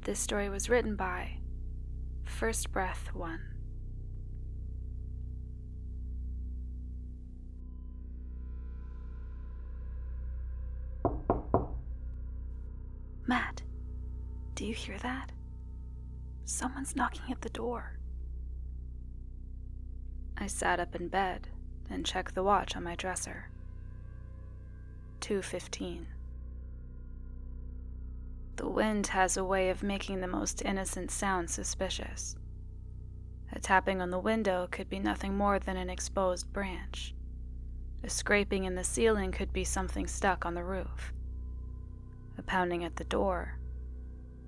This story was written by First Breath 1. Matt, do you hear that? Someone's knocking at the door. I sat up in bed and checked the watch on my dresser. 2:15. The wind has a way of making the most innocent sound suspicious. A tapping on the window could be nothing more than an exposed branch. A scraping in the ceiling could be something stuck on the roof. A pounding at the door,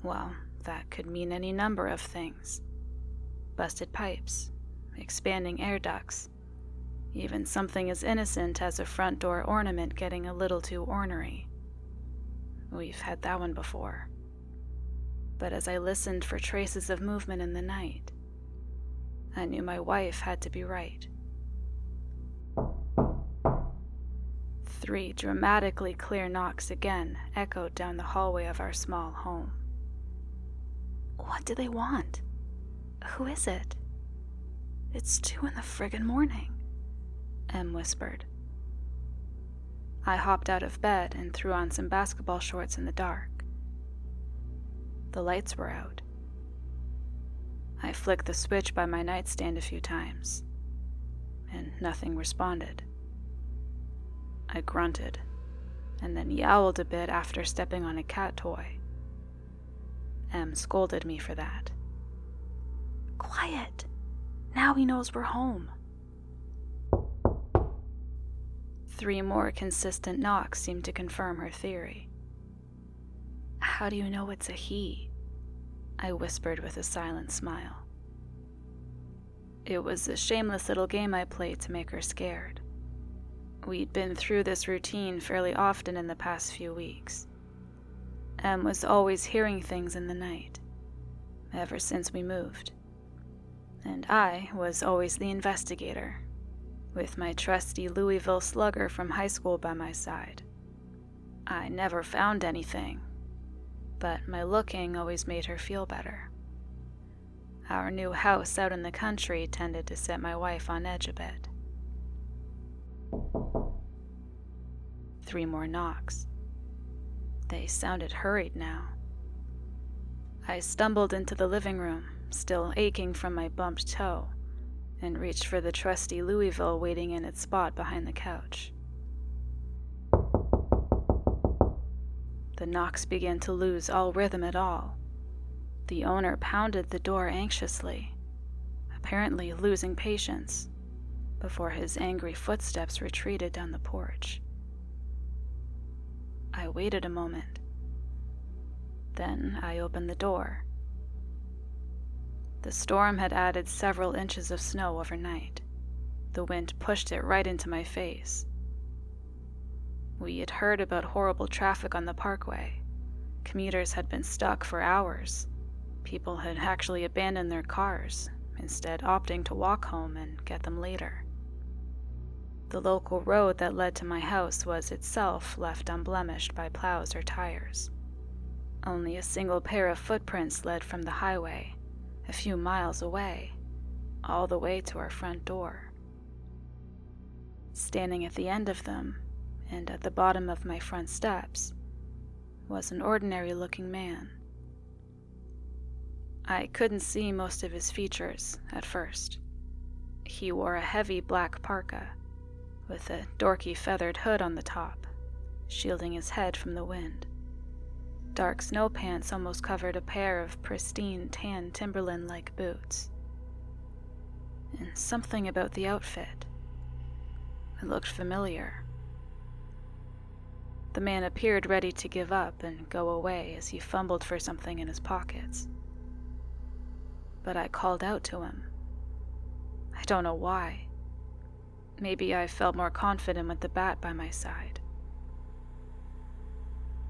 well, that could mean any number of things. Busted pipes, expanding air ducts, even something as innocent as a front door ornament getting a little too ornery. We've had that one before. But as I listened for traces of movement in the night, I knew my wife had to be right. 3 dramatically clear knocks again echoed down the hallway of our small home. What do they want? Who is it? It's 2 in the friggin' morning, Em whispered. I hopped out of bed and threw on some basketball shorts in the dark. The lights were out. I flicked the switch by my nightstand a few times, and nothing responded. I grunted, and then yowled a bit after stepping on a cat toy. Em scolded me for that. Quiet! Now he knows we're home. 3 more consistent knocks seemed to confirm her theory. How do you know it's a he? I whispered with a silent smile. It was a shameless little game I played to make her scared. We'd been through this routine fairly often in the past few weeks. Em was always hearing things in the night, ever since we moved. And I was always the investigator, with my trusty Louisville slugger from high school by my side. I never found anything, but my looking always made her feel better. Our new house out in the country tended to set my wife on edge a bit. 3 more knocks. They sounded hurried now. I stumbled into the living room, still aching from my bumped toe, and reached for the trusty Louisville waiting in its spot behind the couch. The knocks began to lose all rhythm at all. The owner pounded the door anxiously, apparently losing patience, before his angry footsteps retreated down the porch. I waited a moment. Then I opened the door. The storm had added several inches of snow overnight. The wind pushed it right into my face. We had heard about horrible traffic on the parkway. Commuters had been stuck for hours. People had actually abandoned their cars, instead opting to walk home and get them later. The local road that led to my house was itself left unblemished by plows or tires. Only a single pair of footprints led from the highway, a few miles away, all the way to our front door. Standing at the end of them, and at the bottom of my front steps, was an ordinary-looking man. I couldn't see most of his features at first. He wore a heavy black parka, with a dorky feathered hood on the top, shielding his head from the wind. Dark snow pants almost covered a pair of pristine tan Timberland-like boots. And something about the outfit. It looked familiar. The man appeared ready to give up and go away as he fumbled for something in his pockets. But I called out to him. I don't know why. Maybe I felt more confident with the bat by my side.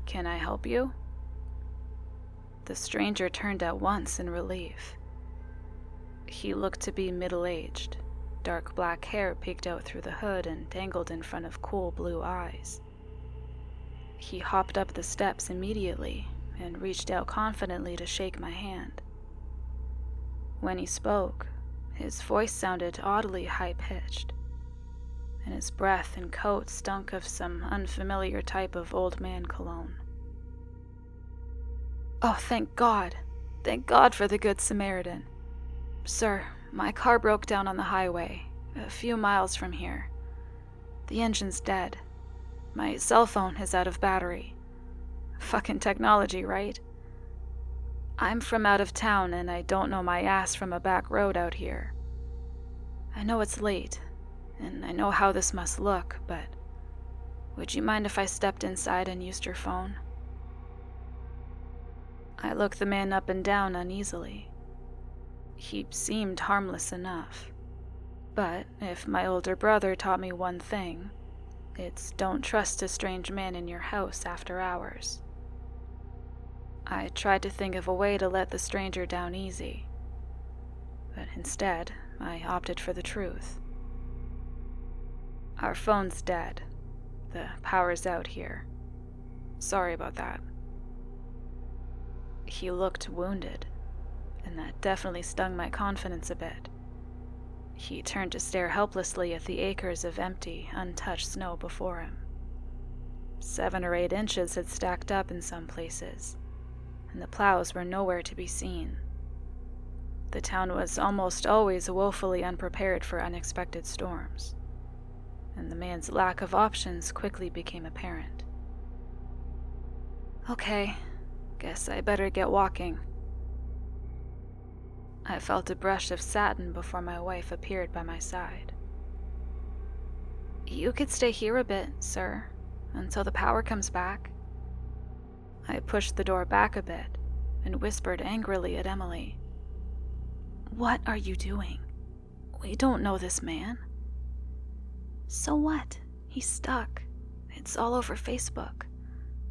Can I help you? The stranger turned at once in relief. He looked to be middle-aged. Dark black hair peeked out through the hood and dangled in front of cool blue eyes. He hopped up the steps immediately and reached out confidently to shake my hand. When he spoke, his voice sounded oddly high-pitched, and his breath and coat stunk of some unfamiliar type of old man cologne. "Oh, thank God! Thank God for the Good Samaritan. Sir, my car broke down on the highway, a few miles from here. The engine's dead. My cell phone is out of battery. Fucking technology, right? I'm from out of town and I don't know my ass from a back road out here. I know it's late, and I know how this must look, but would you mind if I stepped inside and used your phone?" I looked the man up and down uneasily. He seemed harmless enough, but if my older brother taught me one thing, it's don't trust a strange man in your house after hours. I tried to think of a way to let the stranger down easy, but instead, I opted for the truth. "Our phone's dead. The power's out here. Sorry about that." He looked wounded, and that definitely stung my confidence a bit. He turned to stare helplessly at the acres of empty, untouched snow before him. 7 or 8 inches had stacked up in some places, and the plows were nowhere to be seen. The town was almost always woefully unprepared for unexpected storms, and the man's lack of options quickly became apparent. "Okay, guess I better get walking." I felt a brush of satin before my wife appeared by my side. "You could stay here a bit, sir, until the power comes back." I pushed the door back a bit and whispered angrily at Emily. "What are you doing? We don't know this man." "So what? He's stuck. It's all over Facebook.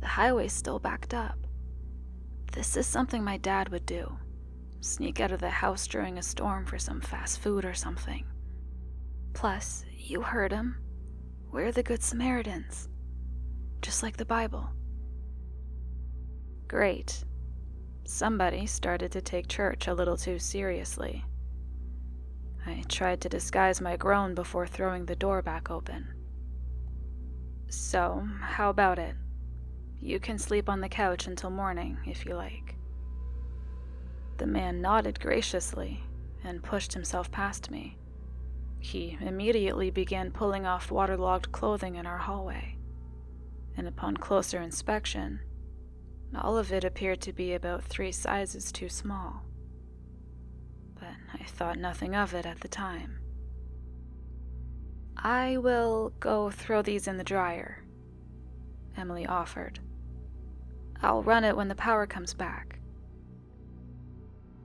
The highway's still backed up. This is something my dad would do. Sneak out of the house during a storm for some fast food or something. Plus, you heard him. We're the Good Samaritans. Just like the Bible." Great. Somebody started to take church a little too seriously. I tried to disguise my groan before throwing the door back open. "So, how about it? You can sleep on the couch until morning, if you like." The man nodded graciously and pushed himself past me. He immediately began pulling off waterlogged clothing in our hallway, and upon closer inspection, all of it appeared to be about 3 sizes too small. But I thought nothing of it at the time. "I will go throw these in the dryer," Emily offered. "I'll run it when the power comes back."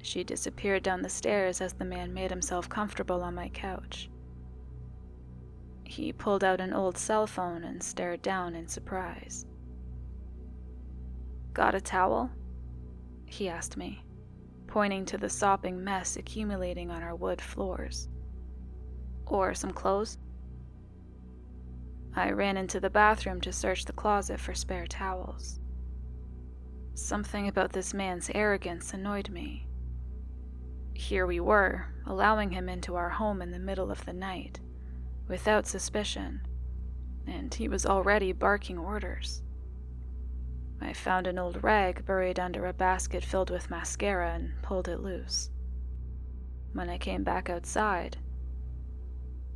She disappeared down the stairs as the man made himself comfortable on my couch. He pulled out an old cell phone and stared down in surprise. "Got a towel?" he asked me, pointing to the sopping mess accumulating on our wood floors. "Or some clothes?" I ran into the bathroom to search the closet for spare towels. Something about this man's arrogance annoyed me. Here we were, allowing him into our home in the middle of the night, without suspicion, and he was already barking orders. I found an old rag buried under a basket filled with mascara and pulled it loose. When I came back outside,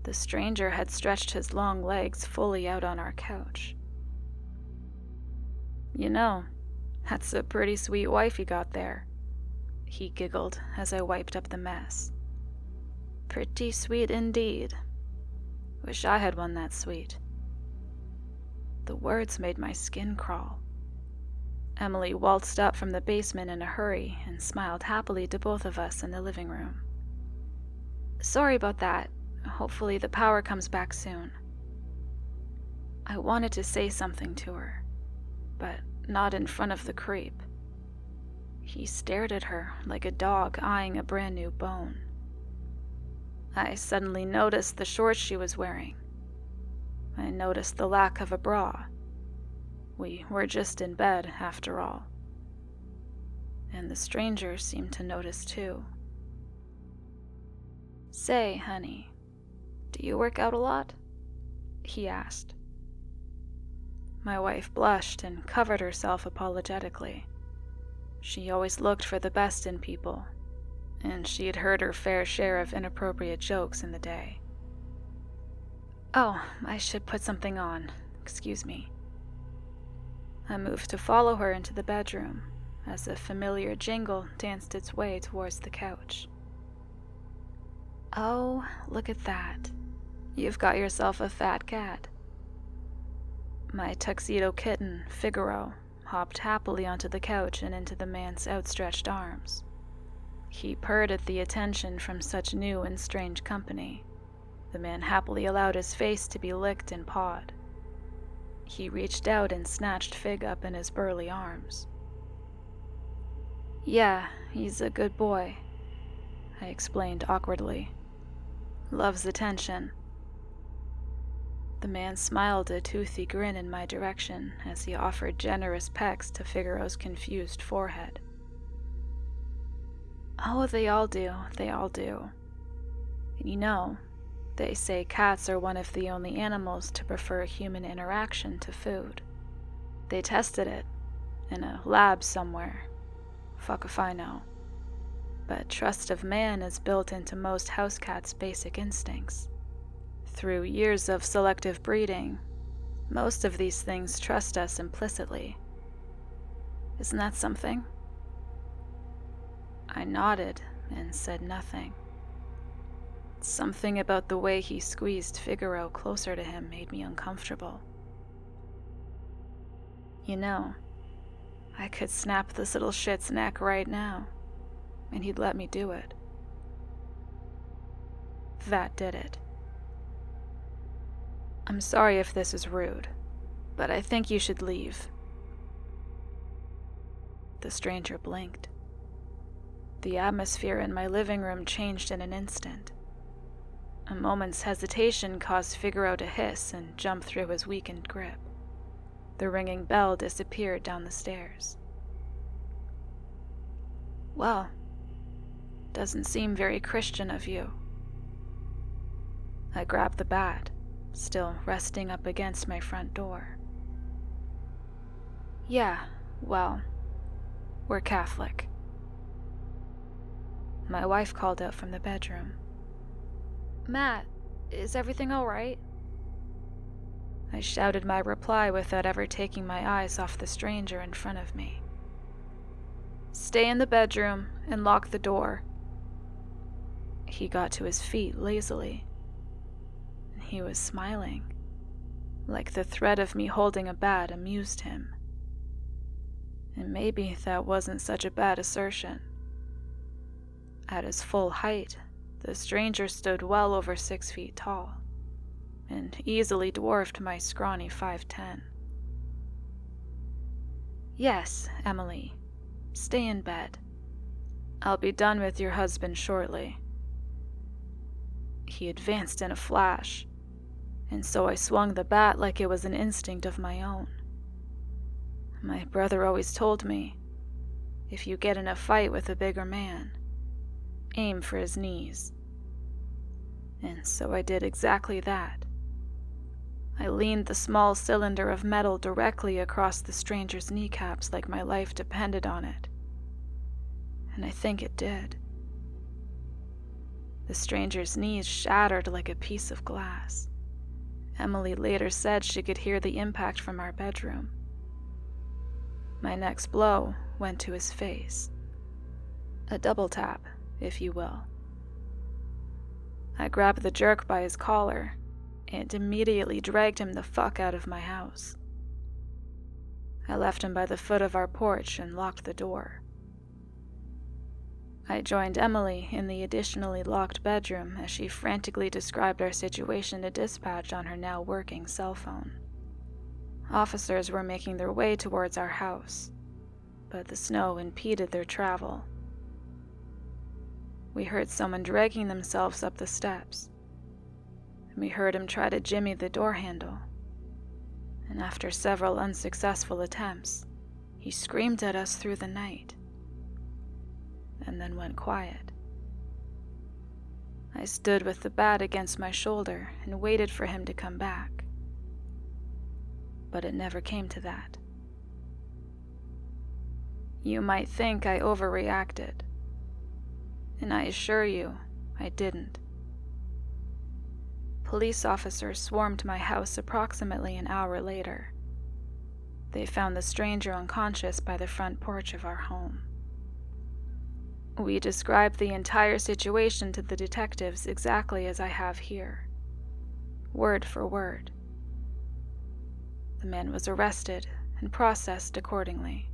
the stranger had stretched his long legs fully out on our couch. "You know, that's a pretty sweet wife you got there," he giggled as I wiped up the mess. "Pretty sweet indeed. Wish I had one that sweet." The words made my skin crawl. Emily waltzed up from the basement in a hurry and smiled happily to both of us in the living room. "Sorry about that. Hopefully the power comes back soon." I wanted to say something to her, but not in front of the creep. He stared at her like a dog eyeing a brand new bone. I suddenly noticed the shorts she was wearing. I noticed the lack of a bra. We were just in bed, after all. and the stranger seemed to notice too. "Say, honey, do you work out a lot?" he asked. My wife blushed and covered herself apologetically. She always looked for the best in people, and she had heard her fair share of inappropriate jokes in the day. "Oh, I should put something on. Excuse me." I moved to follow her into the bedroom as a familiar jingle danced its way towards the couch. "Oh, look at that. You've got yourself a fat cat." My tuxedo kitten, Figaro, hopped happily onto the couch and into the man's outstretched arms. He purred at the attention from such new and strange company. The man happily allowed his face to be licked and pawed. He reached out and snatched Fig up in his burly arms. "Yeah, he's a good boy," I explained awkwardly. "Loves attention." The man smiled a toothy grin in my direction as he offered generous pecks to Figaro's confused forehead. "Oh, they all do, they all do. And you know, they say cats are one of the only animals to prefer human interaction to food. They tested it in a lab somewhere. Fuck if I know. But trust of man is built into most house cats' basic instincts. Through years of selective breeding, most of these things trust us implicitly. Isn't that something?" I nodded and said nothing. Something about the way he squeezed Figaro closer to him made me uncomfortable. You know, I could snap this little shit's neck right now, and he'd let me do it. That did it. "I'm sorry if this is rude, but I think you should leave." The stranger blinked. The atmosphere in my living room changed in an instant. A moment's hesitation caused Figaro to hiss and jump through his weakened grip. The ringing bell disappeared down the stairs. "Well, doesn't seem very Christian of you." I grabbed the bat, still resting up against my front door. "Yeah, well, we're Catholic." My wife called out from the bedroom. "Matt, is everything all right?" I shouted my reply without ever taking my eyes off the stranger in front of me. "Stay in the bedroom and lock the door." He got to his feet lazily. He was smiling, like the threat of me holding a bat amused him. And maybe that wasn't such a bad assertion. At his full height, the stranger stood well over 6 feet tall, and easily dwarfed my scrawny 5'10". "Yes, Emily, stay in bed. I'll be done with your husband shortly." He advanced in a flash, and so I swung the bat like it was an instinct of my own. My brother always told me, if you get in a fight with a bigger man, aim for his knees. And so I did exactly that. I leaned the small cylinder of metal directly across the stranger's kneecaps like my life depended on it. And I think it did. The stranger's knees shattered like a piece of glass. Emily later said she could hear the impact from our bedroom. My next blow went to his face. A double tap, if you will. I grabbed the jerk by his collar and immediately dragged him the fuck out of my house. I left him by the foot of our porch and locked the door. I joined Emily in the additionally locked bedroom as she frantically described our situation to dispatch on her now working cell phone. Officers were making their way towards our house, but the snow impeded their travel. We heard someone dragging themselves up the steps, and we heard him try to jimmy the door handle. And after several unsuccessful attempts, he screamed at us through the night. and then went quiet. I stood with the bat against my shoulder and waited for him to come back. But it never came to that. You might think I overreacted, and I assure you, I didn't. Police officers swarmed my house approximately an hour later. They found the stranger unconscious by the front porch of our home. We described the entire situation to the detectives exactly as I have here, word for word. The man was arrested and processed accordingly.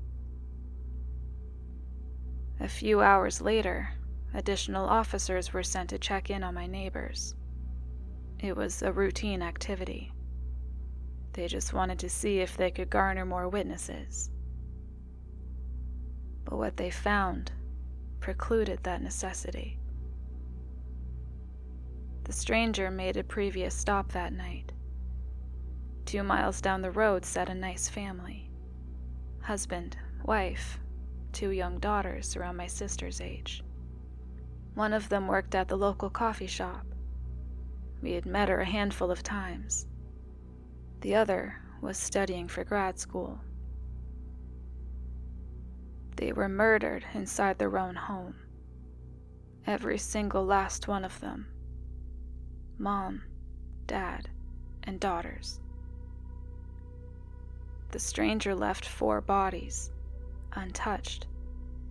A few hours later, additional officers were sent to check in on my neighbors. It was a routine activity. They just wanted to see if they could garner more witnesses. But what they found precluded that necessity. The stranger made a previous stop that night. 2 miles down the road sat a nice family. Husband, wife, 2 young daughters around my sister's age. One of them worked at the local coffee shop. We had met her a handful of times. The other was studying for grad school. They were murdered inside their own home. Every single last one of them. Mom, Dad, and daughters. The stranger left 4 bodies, untouched,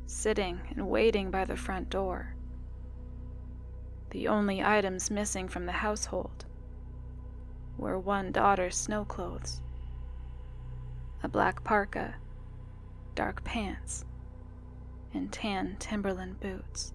sitting and waiting by the front door. The only items missing from the household were one daughter's snow clothes, a black parka, dark pants, and tan Timberland boots.